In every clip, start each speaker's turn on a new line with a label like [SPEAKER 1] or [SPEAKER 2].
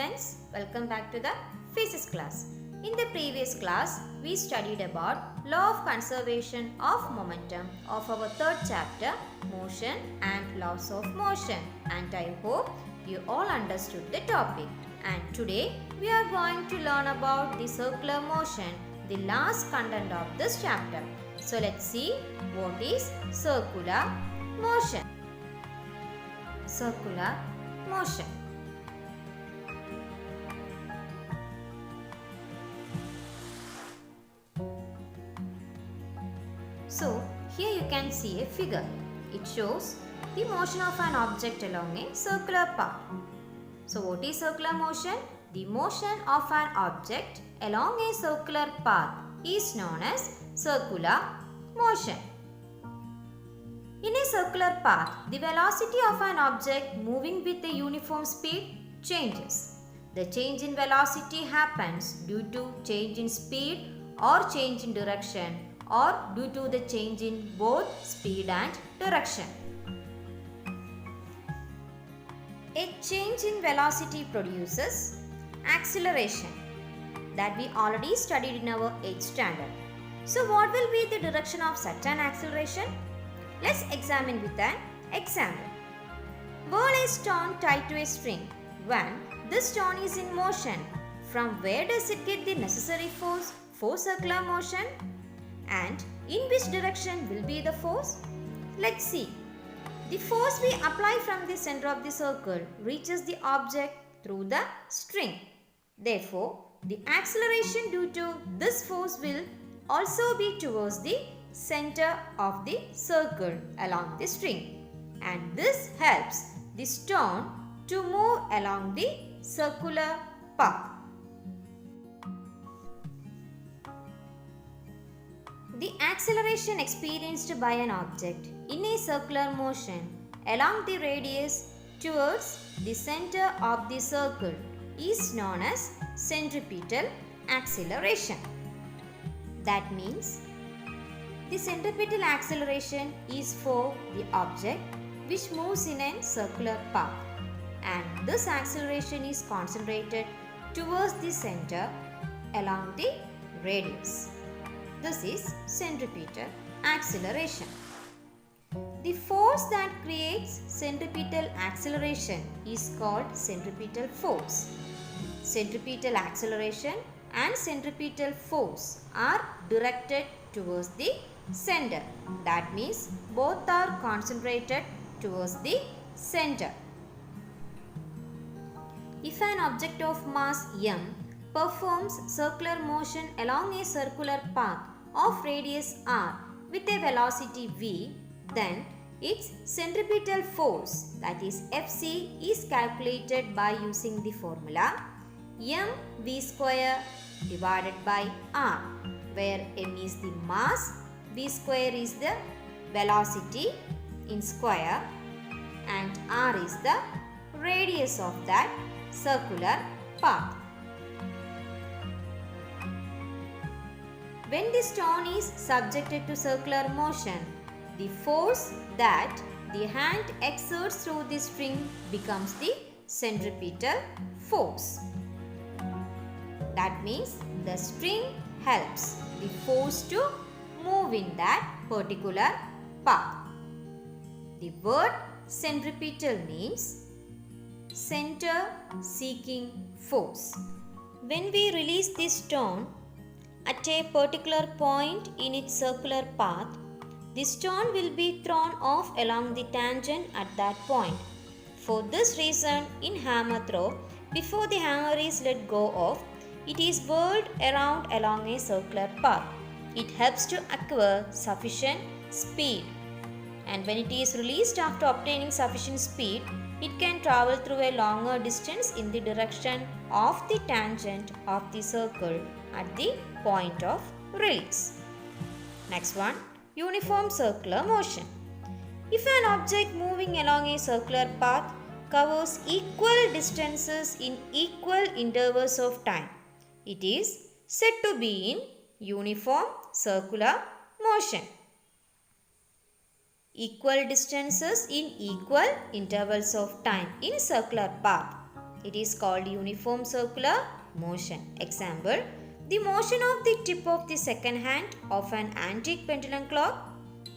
[SPEAKER 1] students, welcome back to the physics class. In the previous class, we studied about law of conservation of momentum of our third chapter, motion and laws of motion, and I hope you all understood the topic. And today we are going to learn about the circular motion, the last content of this chapter. So let's see what is circular motion. Circular motion. So here you can see a figure. It shows the motion of an object along a circular path. So what is circular motion? The motion of an object along a circular path is known as circular motion. In a circular path, the velocity of an object moving with a uniform speed changes. The change in velocity happens due to change in speed or change in direction, or due to the change in both speed and direction. A change in velocity produces acceleration that we already studied in our 8th standard. So what will be the direction of such an acceleration? Let's examine with an example. Whirl a stone tied to a string. When this stone is in motion, from where does it get the necessary force for circular motion? And in which direction will be the force? Let's see. The force we apply from the center of the circle reaches the object through the string. Therefore, the acceleration due to this force will also be towards the center of the circle along the string. And this helps the stone to move along the circular path. The acceleration experienced by an object in a circular motion along the radius towards the center of the circle is known as centripetal acceleration. That means the centripetal acceleration is for the object which moves in a circular path, and this acceleration is concentrated towards the center along the radius. This is centripetal acceleration. The force that creates centripetal acceleration is called centripetal force. Centripetal acceleration and centripetal force are directed towards the center. That means both are concentrated towards the center. If an object of mass m performs circular motion along a circular path of radius r with a velocity v, then its centripetal force, that is Fc, is calculated by using the formula mv square divided by r, where m is the mass, v square is the velocity in square, and r is the radius of that circular path. When the stone is subjected to circular motion, the force that the hand exerts through the string becomes the centripetal force. That means the string helps the force to move in that particular path. The word centripetal means center seeking force. When we release this stone at a particular point in its circular path, the stone will be thrown off along the tangent at that point. For this reason, in hammer throw, before the hammer is let go of, it is whirled around along a circular path. It helps to acquire sufficient speed, and when it is released after obtaining sufficient speed, it can travel through a longer distance in the direction of the tangent of the circle at the point of release. Next one, uniform circular motion. If an object moving along a circular path covers equal distances in equal intervals of time, it is said to be in uniform circular motion. Equal distances in equal intervals of time in circular path It is called uniform circular motion. Example, the motion of the tip of the second hand of an antique pendulum clock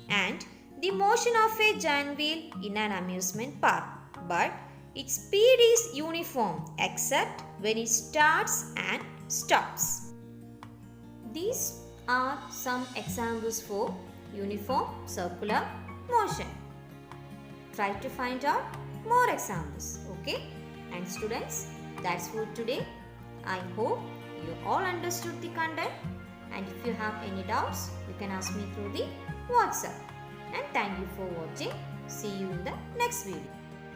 [SPEAKER 1] and the motion of a giant wheel in an amusement park. But its speed is uniform except when it starts and stops. These are some examples for uniform circular motion. Try to find out more examples. Okay? And students, that's for today. I hope you all understood the content, and if you have any doubts, you can ask me through the WhatsApp. And thank you for watching. See you in the next video.